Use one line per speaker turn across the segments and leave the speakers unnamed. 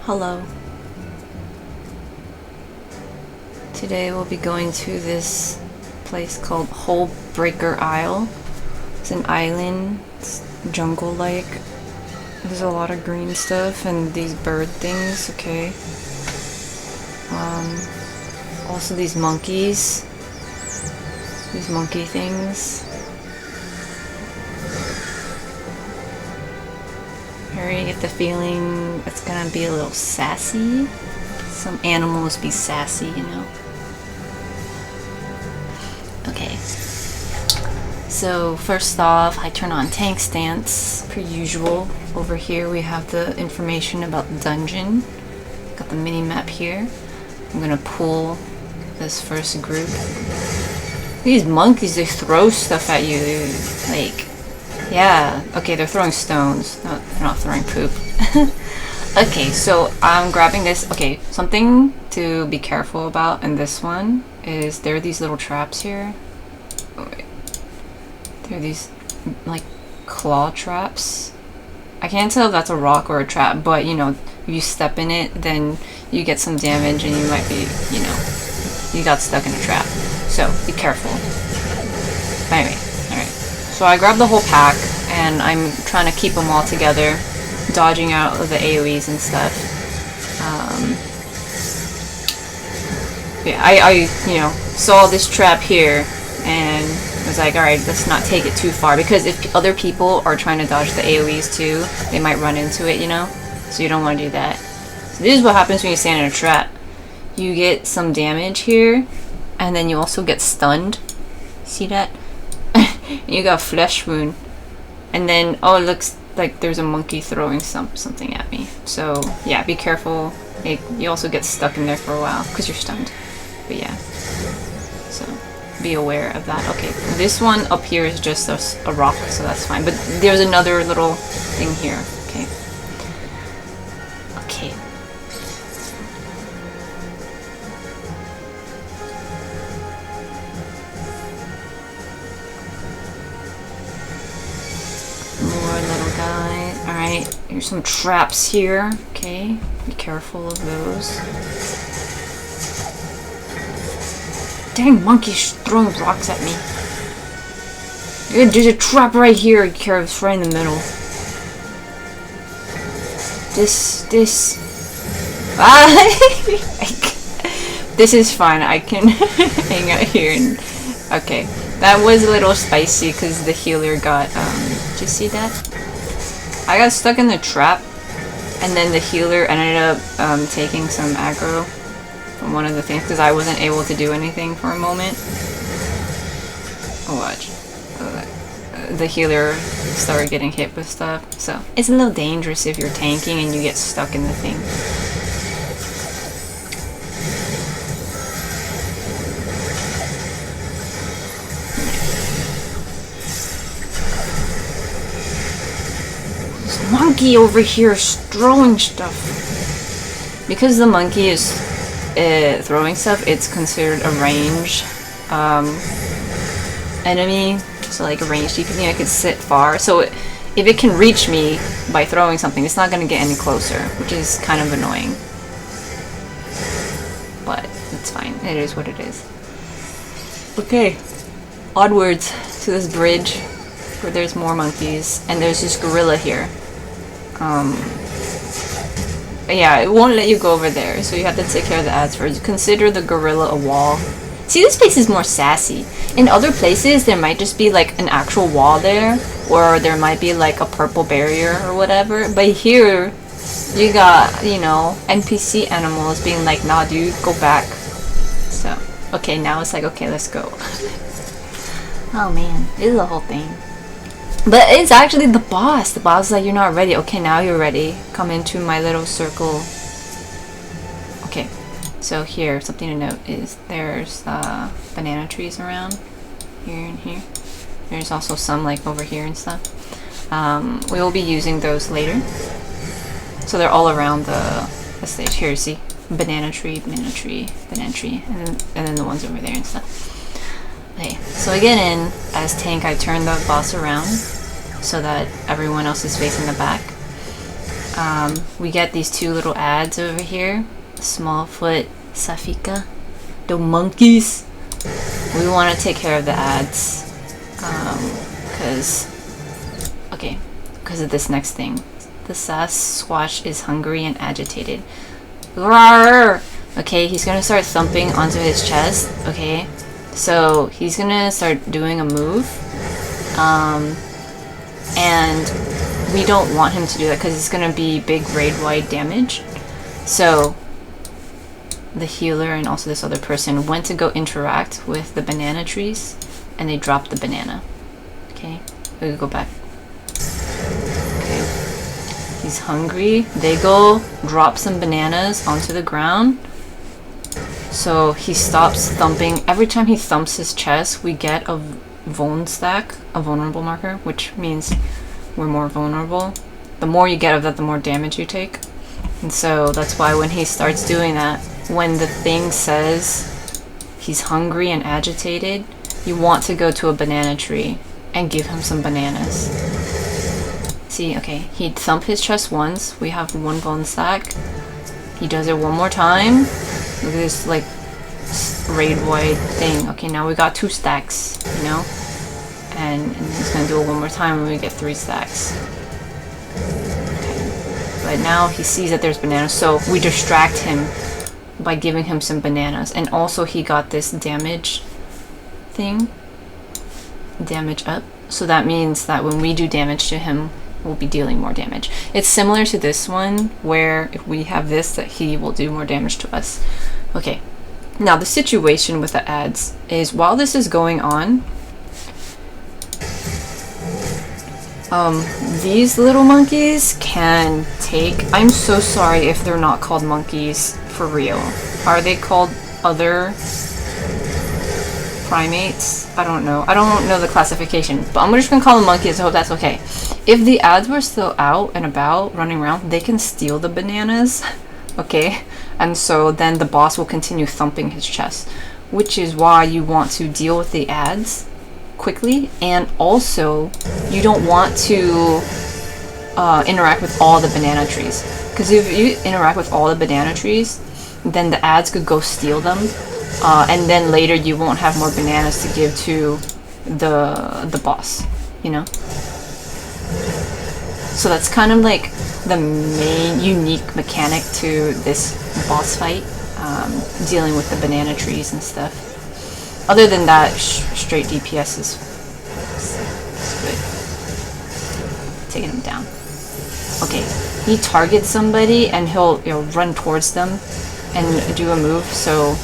Hello. Today we'll be going to this place called Hullbreaker Isle. It's an island, it's jungle-like. There's a lot of green stuff and these bird things, okay. Also these monkeys. These monkey things. I already get the feeling it's gonna be a little sassy. Some animals be sassy, you know. Okay. So first off, I turn on tank stance, per usual. Over here we have the information about the dungeon. Got the mini map here. I'm gonna pull this first group. These monkeys, they throw stuff at you, dude. Like, yeah. Okay, they're throwing stones. No, they're not throwing poop. Okay, so I'm grabbing this. Okay, something to be careful about in this one is there are these little traps here. Oh, wait. There are these, like, claw traps. I can't tell if that's a rock or a trap, but, you know, if you step in it, then you get some damage and you might be, you know, you got stuck in a trap. So, be careful. But anyway, alright. So I grabbed the whole pack, and I'm trying to keep them all together, dodging out of the AoEs and stuff. Yeah, I you know, saw this trap here, and was like, alright, let's not take it too far, because if other people are trying to dodge the AoEs too, they might run into it, you know? So you don't want to do that. So this is what happens when you stand in a trap. You get some damage here, and then you also get stunned. See that? You got flesh wound. And then, oh, it looks like there's a monkey throwing something at me. So, yeah, be careful. You also get stuck in there for a while, because you're stunned. But yeah. So, be aware of that. Okay, this one up here is just a rock, so that's fine. But there's another little thing here. Okay. Okay. More little guys. Alright, here's some traps here. Okay, be careful of those. Dang monkey's throwing rocks at me. There's a trap right here, it's right in the middle. This is fine, I can hang out here and... Okay, that was a little spicy because the healer got, did you see that? I got stuck in the trap, and then the healer ended up taking some aggro from one of the things because I wasn't able to do anything for a moment. Oh, watch. The healer started getting hit with stuff, so it's a little dangerous if you're tanking and you get stuck in the thing. This monkey over here is throwing stuff. Because the monkey is throwing stuff, it's considered a range enemy. So like a ranged TPD, I could sit far. So if it can reach me by throwing something, it's not going to get any closer, which is kind of annoying. But it's fine. It is what it is. Okay, onwards to this bridge where there's more monkeys, and there's this gorilla here. Yeah, it won't let you go over there, so you have to take care of the ads first. Consider the gorilla a wall. See, this place is more sassy. In other places, there might just be like an actual wall there, or there might be like a purple barrier or whatever. But here, you got, you know, NPC animals being like, nah dude, go back. So, okay, now it's like, okay, let's go. Oh man, this is the whole thing. But it's actually the boss. The boss is like, you're not ready. Okay, now you're ready. Come into my little circle. Okay. So here, something to note is there's banana trees around here and here. There's also some like over here and stuff. We will be using those later. So they're all around the stage. Here, see? Banana tree, banana tree, banana tree, and then the ones over there and stuff. Okay, so I get in. As tank, I turn the boss around so that everyone else is facing the back. We get these two little ads over here. Smallfoot, Safika, the monkeys. We want to take care of the ads. Because of this next thing. The Sasquatch is hungry and agitated. Rawr! Okay, he's gonna start thumping onto his chest. Okay, so he's gonna start doing a move. And we don't want him to do that because it's gonna be big raid-wide damage. So the healer and also this other person went to go interact with the banana trees, and they dropped the banana. Okay, we can go back. Okay, he's hungry. They go drop some bananas onto the ground. So he stops thumping. Every time he thumps his chest, we get a vuln stack, a vulnerable marker, which means we're more vulnerable. The more you get of that, the more damage you take. And so that's why when he starts doing that, when the thing says he's hungry and agitated, you want to go to a banana tree and give him some bananas. See, okay, he'd thump his chest once. We have one bone stack. He does it one more time. Look at this, like, raid-wide thing. Okay, now we got 2 stacks, you know? And he's gonna do it one more time and we get 3 stacks. Okay. But now he sees that there's bananas, so we distract him by giving him some bananas. And also he got this damage thing. Damage up. So that means that when we do damage to him, we'll be dealing more damage. It's similar to this one, where if we have this, that he will do more damage to us. Okay. Now the situation with the ads is, while this is going on, these little monkeys can take... I'm so sorry if they're not called monkeys for real. Are they called other primates? I don't know. I don't know the classification, but I'm just gonna call them monkeys. I hope that's okay. If the ads were still out and about, running around, they can steal the bananas. Okay? And so then the boss will continue thumping his chest, which is why you want to deal with the ads quickly, and also you don't want to interact with all the banana trees, because if you interact with all the banana trees, then the ads could go steal them, and then later you won't have more bananas to give to the boss, you know? So that's kind of like the main unique mechanic to this boss fight, dealing with the banana trees and stuff. Other than that, straight DPS is good. Taking him down. Okay, he targets somebody and he'll, you know, run towards them and do a move, so,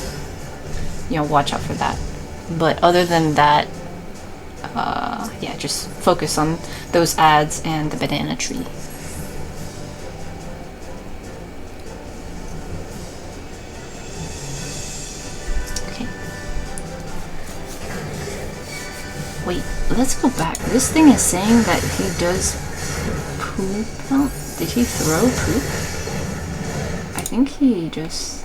you know, watch out for that. But other than that, yeah, just focus on those ads and the banana tree. Wait, let's go back. This thing is saying that he does poop out. Did he throw poop? I think he just...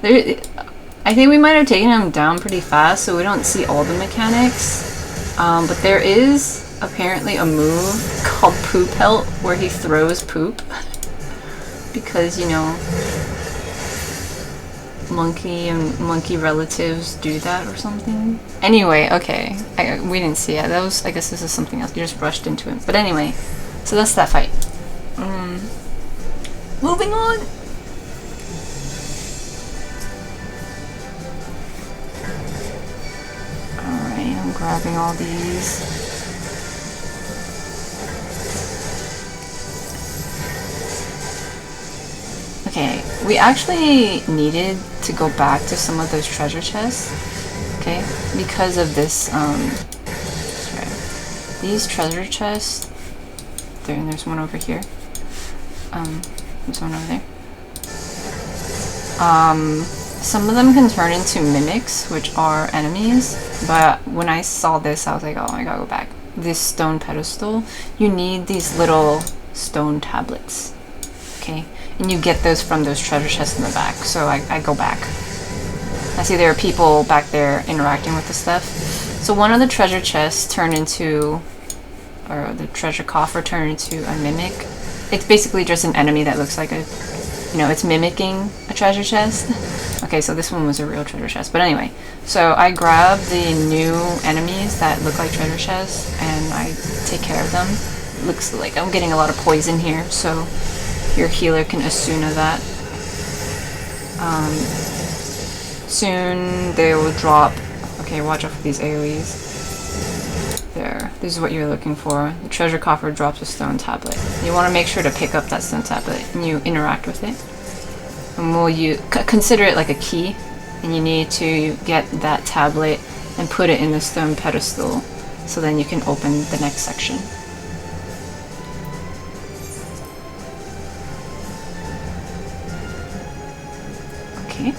I think we might have taken him down pretty fast, so we don't see all the mechanics. But there is apparently a move called Poop Pelt where he throws poop. Because, you know, monkey and monkey relatives do that or something. Anyway, okay. We didn't see it. That was, I guess this is something else. You just rushed into it. But anyway, so that's that fight. Moving on! Alright, I'm grabbing all these. Okay, we actually needed to go back to some of those treasure chests, okay, because of this, sorry, these treasure chests, there's one over here, there's one over there, some of them can turn into mimics, which are enemies, but when I saw this, I was like, oh, I gotta go back. This stone pedestal, you need these little stone tablets, okay? And you get those from those treasure chests in the back. So I go back. I see there are people back there interacting with the stuff. So one of the treasure chests turned into or the treasure coffer turn into a mimic. It's basically just an enemy that looks like a, you know, it's mimicking a treasure chest. Okay, so this one was a real treasure chest. But anyway, so I grab the new enemies that look like treasure chests and I take care of them. Looks like I'm getting a lot of poison here, so your healer can Asuna that. Soon they will drop. Okay, watch out for these AoEs. There, this is what you're looking for. The treasure coffer drops a stone tablet. You want to make sure to pick up that stone tablet and you interact with it. And will consider it like a key, and you need to get that tablet and put it in the stone pedestal, so then you can open the next section. Okay.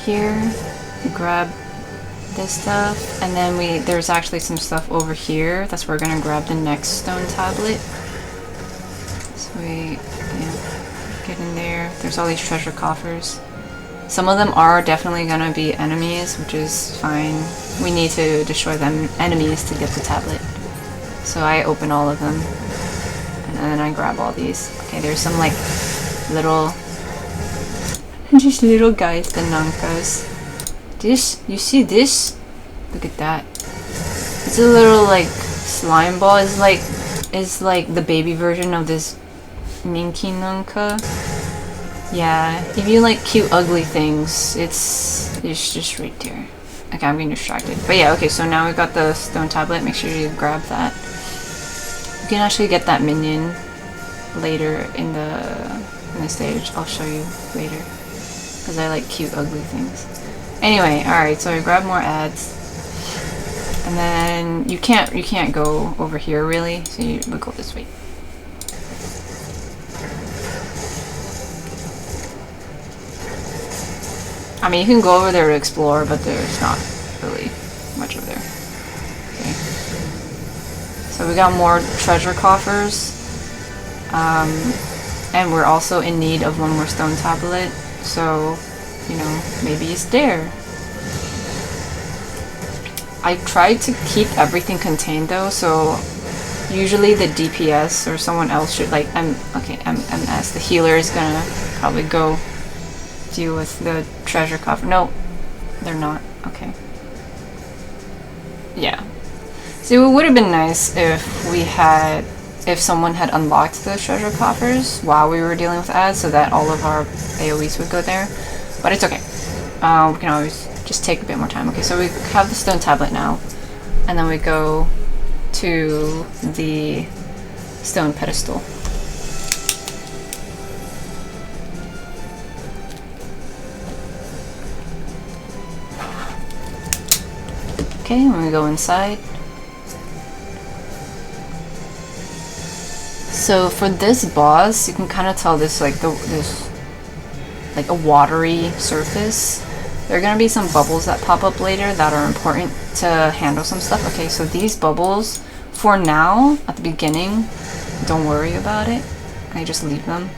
Here, you grab this stuff, and then there's actually some stuff over here. That's where we're gonna grab the next stone tablet. So get in there. There's all these treasure coffers. Some of them are definitely gonna be enemies, which is fine. We need to destroy them enemies to get the tablet. So I open all of them, and then I grab all these. Okay, there's some like little, just little guys, the Nankas. This, you see this? Look at that. It's a little like slime ball. It's like the baby version of this Ninki Nanka. Yeah, if you like cute ugly things, it's just right there. Okay, I'm getting distracted. But yeah, okay, so now we got the stone tablet. Make sure you grab that. You can actually get that minion later in the stage. I'll show you later, because I like cute ugly things. Anyway, alright, so I grab more ads. And then you can't go over here really, so you would go this way. I mean, you can go over there to explore, but there's not really much over there. Okay. So we got more treasure coffers. And we're also in need of one more stone tablet, so, you know, maybe it's there. I tried to keep everything contained though, so usually the DPS or someone else should, like, MS, the healer is gonna probably go deal with the treasure coffer. No, they're not. Okay. Yeah. So it would have been nice if someone had unlocked those treasure coffers while we were dealing with ads, so that all of our AoEs would go there. But it's okay. We can always just take a bit more time. Okay, so we have the stone tablet now, and then we go to the stone pedestal. Okay, when we go inside. So for this boss, you can kind of tell this like a watery surface. There are gonna be some bubbles that pop up later that are important to handle some stuff. Okay, so these bubbles, for now, at the beginning, don't worry about it. I just leave them.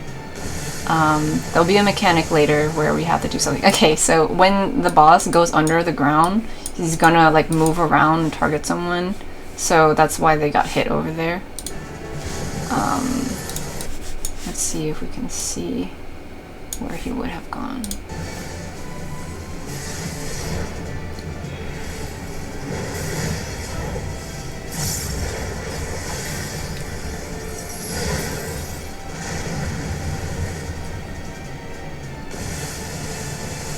There'll be a mechanic later where we have to do something. Okay, so when the boss goes under the ground, he's gonna like move around and target someone. So that's why they got hit over there. Let's see if we can see where he would have gone.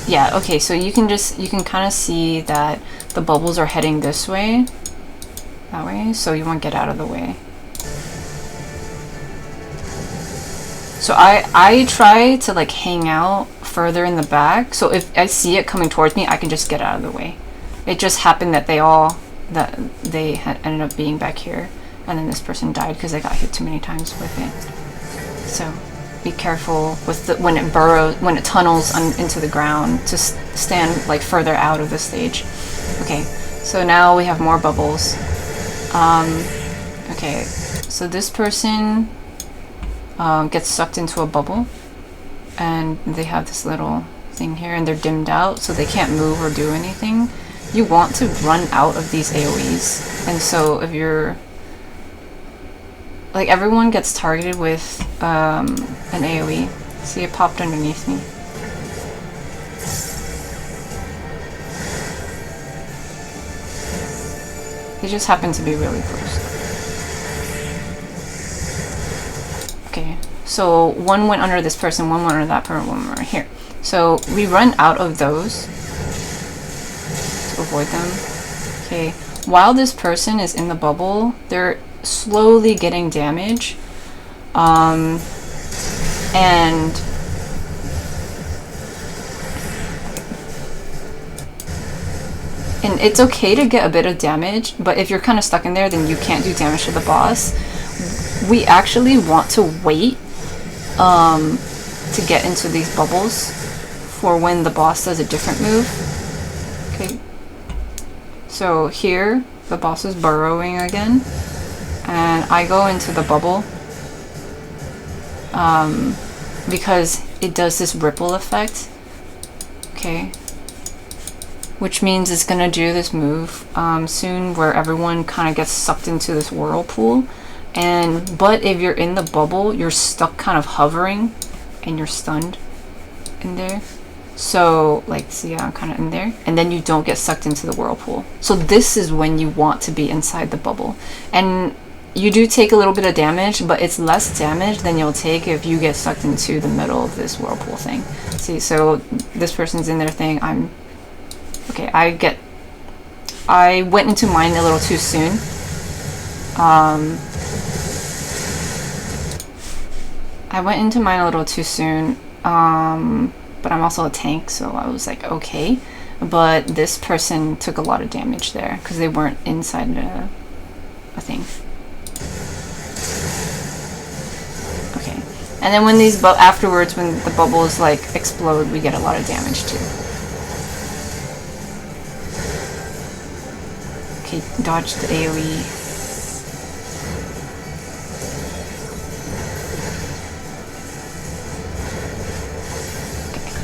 Yeah, okay, so you can kind of see that the bubbles are heading this way, that way, so you won't get out of the way. So I try to like hang out further in the back, so if I see it coming towards me, I can just get out of the way. It just happened that they had ended up being back here, and then this person died because they got hit too many times with it. So be careful with when it tunnels into the ground, to stand like further out of the stage. Okay, so now we have more bubbles. Okay, so this person gets sucked into a bubble, and they have this little thing here, and they're dimmed out, so they can't move or do anything. you want to run out of these AoEs. And so if you're like, everyone gets targeted with an AoE. See, it popped underneath me. He just happened to be really close. Okay, so one went under this person, one went under that person, one went right here. So we run out of those to avoid them. Okay, while this person is in the bubble, they're slowly getting damage. And it's okay to get a bit of damage, but if you're kind of stuck in there, then you can't do damage to the boss. We actually want to wait to get into these bubbles for when the boss does a different move. Okay. So here, the boss is burrowing again, and I go into the bubble because it does this ripple effect. Okay. Which means it's gonna do this move soon where everyone kind of gets sucked into this whirlpool. But if you're in the bubble, you're stuck kind of hovering and you're stunned in there. So, like, see, yeah, I'm kind of in there. And then you don't get sucked into the whirlpool. So this is when you want to be inside the bubble. And you do take a little bit of damage, but it's less damage than you'll take if you get sucked into the middle of this whirlpool thing. See, so this person's in their thing. Okay, I went into mine a little too soon. I went into mine a little too soon, but I'm also a tank, so I was like, okay. But this person took a lot of damage there because they weren't inside a thing. Okay, and then when afterwards, when the bubbles like explode, we get a lot of damage too. Okay, dodge the AoE.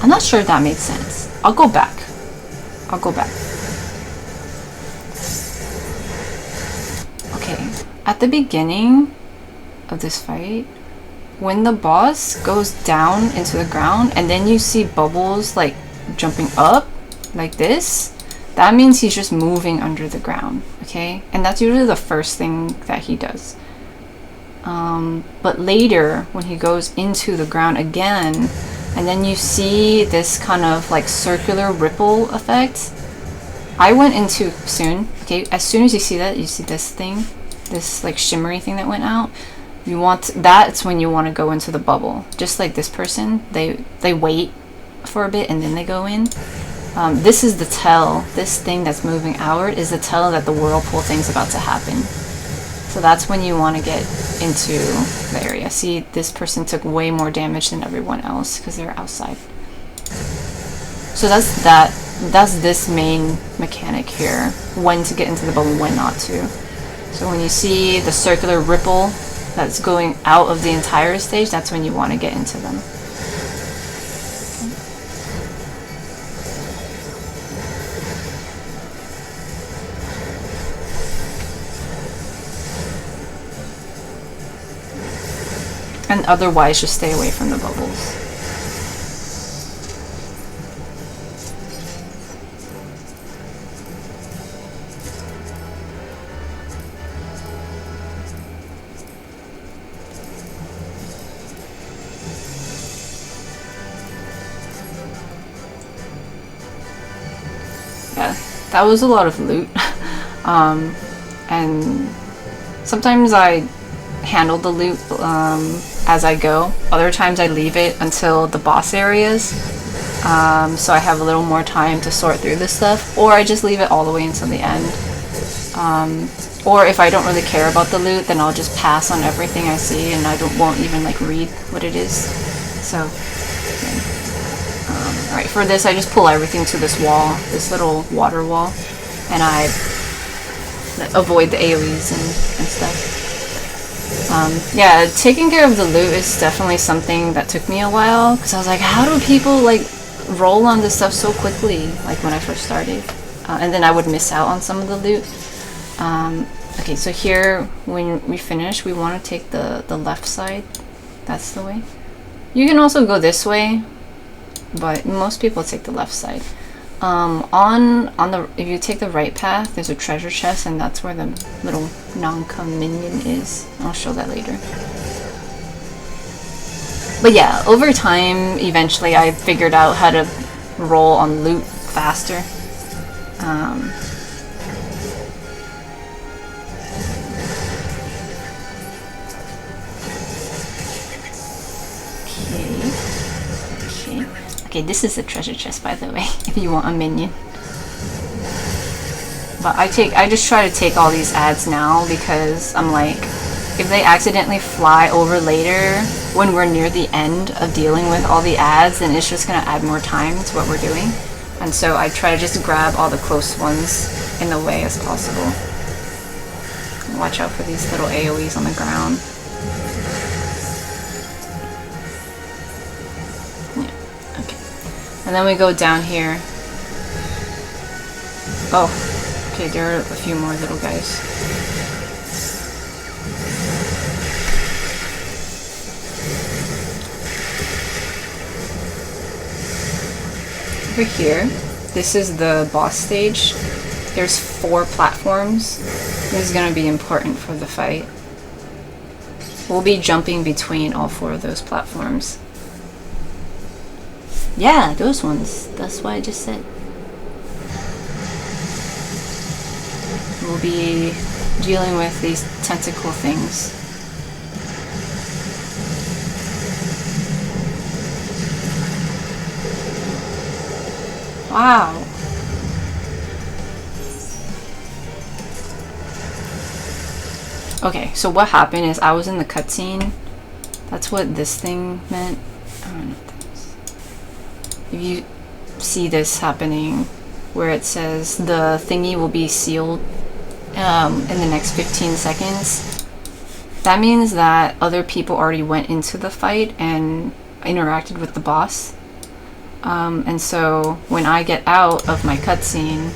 I'm not sure if that made sense. I'll go back. Okay, at the beginning of this fight, when the boss goes down into the ground and then you see bubbles like jumping up like this, that means he's just moving under the ground, okay? And that's usually the first thing that he does. But later, when he goes into the ground again, and then you see this kind of like circular ripple effect. I went into soon, okay? As soon as you see that, you see this thing, this like shimmery thing that went out. That's when you want to go into the bubble. Just like this person, they wait for a bit and then they go in. This is the tell. This thing that's moving outward is the tell that the whirlpool thing's about to happen. So that's when you want to get into the area. See, this person took way more damage than everyone else because they're outside. So that's that. That's this main mechanic here. When to get into the bubble, when not to. So when you see the circular ripple that's going out of the entire stage, that's when you want to get into them. And otherwise, just stay away from the bubbles. Yeah, that was a lot of loot. And sometimes I handle the loot as I go. Other times I leave it until the boss areas, so I have a little more time to sort through this stuff, or I just leave it all the way until the end. Or if I don't really care about the loot, then I'll just pass on everything I see and won't even like read what it is. So alright, for this I just pull everything to this wall, this little water wall, and I avoid the AoEs and stuff. Yeah, taking care of the loot is definitely something that took me a while, because I was like, how do people like roll on this stuff so quickly, like when I first started? and then I would miss out on some of the loot. Okay, so here, when we finish, we want to take the left side. That's the way. You can also go this way, but most people take the left side. If you take the right path, there's a treasure chest, and that's where the little Nanka minion is. I'll show that later. But yeah, over time, eventually I figured out how to roll on loot faster. Okay, this is a treasure chest, by the way, if you want a minion. But I just try to take all these ads now because I'm like, if they accidentally fly over later when we're near the end of dealing with all the ads, then it's just gonna add more time to what we're doing. And so I try to just grab all the close ones in the way as possible. Watch out for these little AoEs on the ground. And then we go down here. Oh, okay, there are a few more little guys. Over here, this is the boss stage. There's 4 platforms. This is going to be important for the fight. We'll be jumping between all 4 of those platforms. Yeah, those ones. That's what I just said. We'll be dealing with these tentacle things. Wow. Okay, so what happened is I was in the cutscene. That's what this thing meant. I don't know. If you see this happening where it says the thingy will be sealed in the next 15 seconds, that means that other people already went into the fight and interacted with the boss. And so when I get out of my cutscene,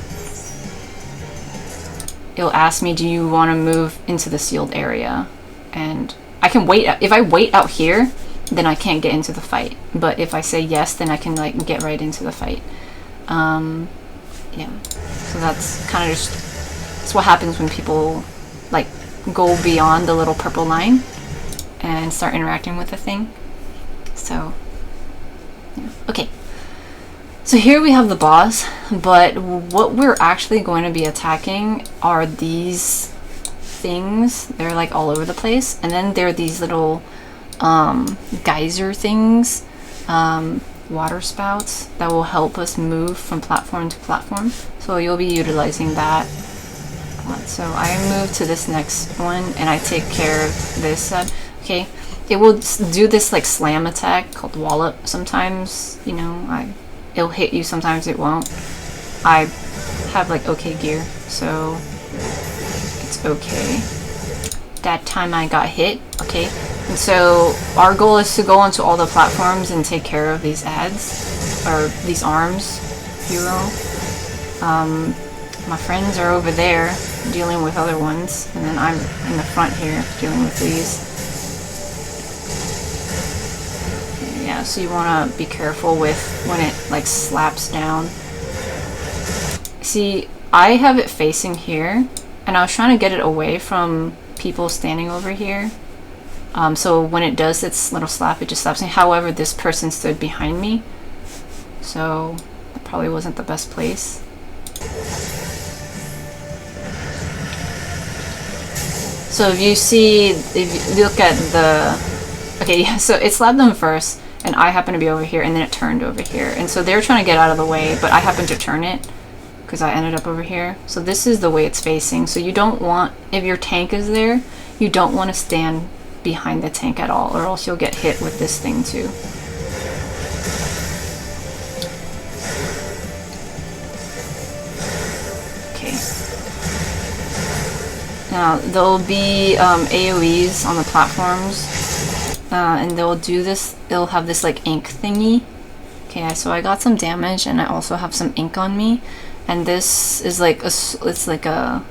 it'll ask me, do you want to move into the sealed area? And I can wait. If I wait out here, then I can't get into the fight. But if I say yes, then I can like get right into the fight. Yeah. So that's kind of just, that's what happens when people like go beyond the little purple line and start interacting with the thing. So, yeah. Okay. So here we have the boss, but what we're actually going to be attacking are these things. They're like all over the place. And then there are these little geyser things, water spouts that will help us move from platform to platform. So you'll be utilizing that. So I move to this next one and I take care of this. Okay, it will do this like slam attack called wallop. Sometimes, you know, it'll hit you, sometimes it won't. I have like okay gear, so it's okay. That time I got hit. Okay, and so our goal is to go onto all the platforms and take care of these ads, or these arms, if you will. My friends are over there dealing with other ones, and then I'm in the front here dealing with these. Yeah, so you want to be careful with when it like slaps down. See, I have it facing here, and I was trying to get it away from people standing over here. So when it does its little slap, it just slaps me. However, this person stood behind me, so it probably wasn't the best place. So if you look at the, okay, yeah, so it slapped them first, and I happened to be over here, and then it turned over here. And so they were trying to get out of the way, but I happened to turn it, because I ended up over here. So this is the way it's facing. So you don't want, if your tank is there, you don't want to stand behind the tank at all, or else you'll get hit with this thing too. Okay. Now, there'll be AoEs on the platforms, and they'll do this, they'll have this like ink thingy. Okay, so I got some damage, and I also have some ink on me, and this is like it's like a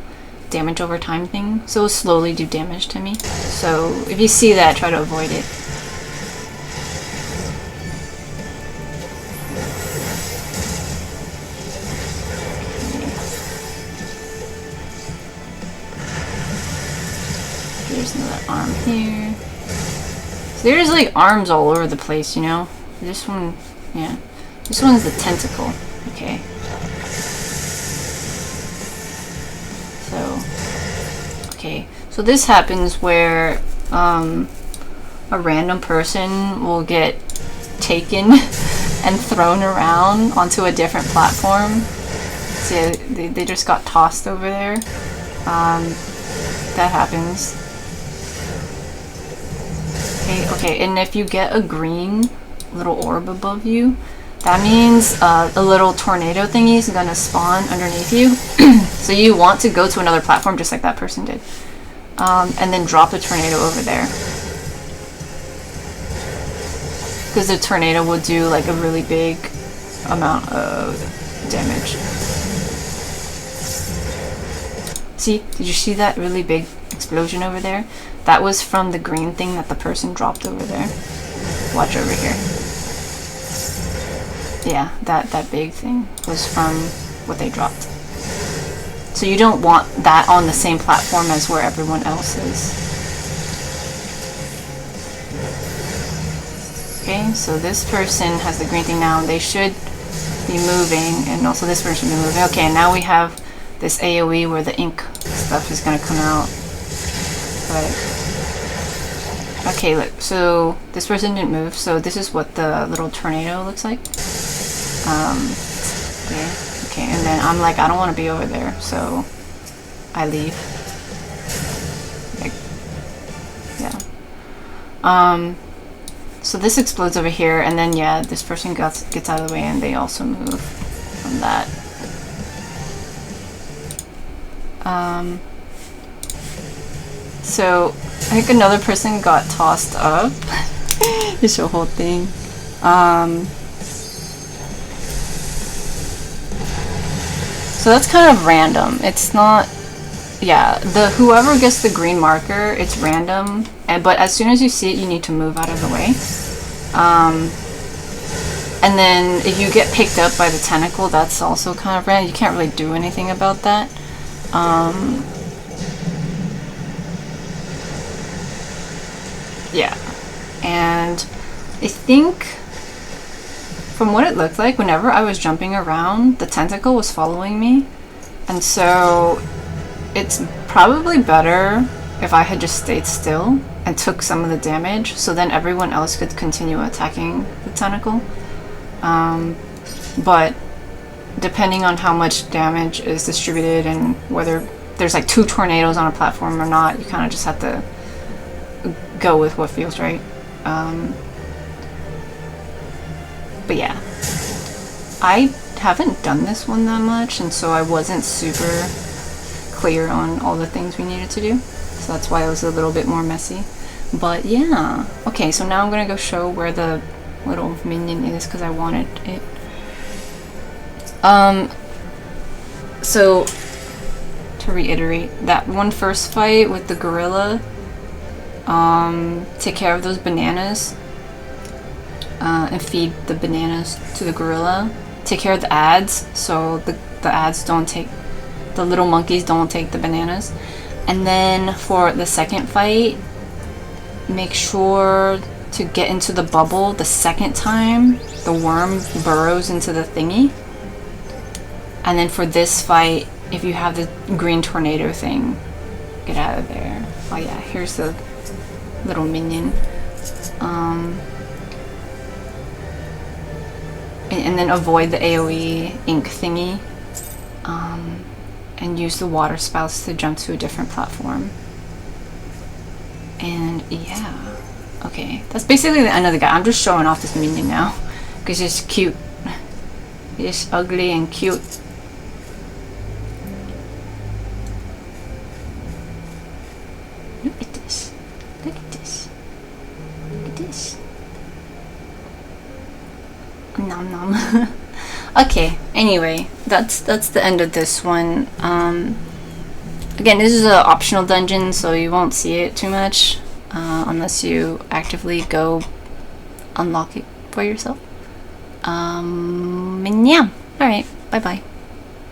damage over time thing, so it'll slowly do damage to me. So if you see that, try to avoid it. There's another arm here. So there's like arms all over the place, you know? This one, yeah. This one's the tentacle. Okay. Okay, so this happens where a random person will get taken and thrown around onto a different platform. See, they just got tossed over there. That happens. Okay, and if you get a green little orb above you, that means a little tornado thingy is gonna spawn underneath you. So you want to go to another platform just like that person did. And then drop the tornado over there. Because the tornado will do like a really big amount of damage. See? Did you see that really big explosion over there? That was from the green thing that the person dropped over there. Watch over here. Yeah, that big thing was from what they dropped. So you don't want that on the same platform as where everyone else is. Okay, so this person has the green thing now. They should be moving, and also this person should be moving. Okay, now we have this AoE where the ink stuff is gonna come out. But okay, look, so this person didn't move, so this is what the little tornado looks like. Okay, and then I'm like, I don't want to be over there, so I leave. Like, yeah. So this explodes over here, and then yeah, this person gets out of the way, and they also move from that. So I think another person got tossed up. It's a whole thing. So that's kind of random. It's not, yeah, whoever gets the green marker, it's random, but as soon as you see it, you need to move out of the way. And then if you get picked up by the tentacle, that's also kind of random. You can't really do anything about that. Yeah, and I think from what it looked like, whenever I was jumping around, the tentacle was following me, and so it's probably better if I had just stayed still and took some of the damage, so then everyone else could continue attacking the tentacle. But depending on how much damage is distributed and whether there's like 2 tornadoes on a platform or not, you kind of just have to go with what feels right. But yeah, I haven't done this one that much, and so I wasn't super clear on all the things we needed to do, so that's why it was a little bit more messy. But yeah, okay, so now I'm gonna go show where the little minion is because I wanted it. So to reiterate, that one first fight with the gorilla, take care of those bananas and feed the bananas to the gorilla. Take care of the ads, so the ads don't take, the little monkeys don't take the bananas. And then for the second fight, make sure to get into the bubble the second time the worm burrows into the thingy. And then for this fight, if you have the green tornado thing, get out of there. Oh yeah, here's the little minion. And then avoid the AoE ink thingy. And use the water spouts to jump to a different platform. And yeah. Okay, that's basically the end of the guy. I'm just showing off this minion now because it's cute. It's ugly and cute. Look at this. Look at this. Look at this. Nom nom. Okay, anyway, that's the end of this one. Again, this is an optional dungeon, so you won't see it too much unless you actively go unlock it for yourself. And yeah, alright, bye bye.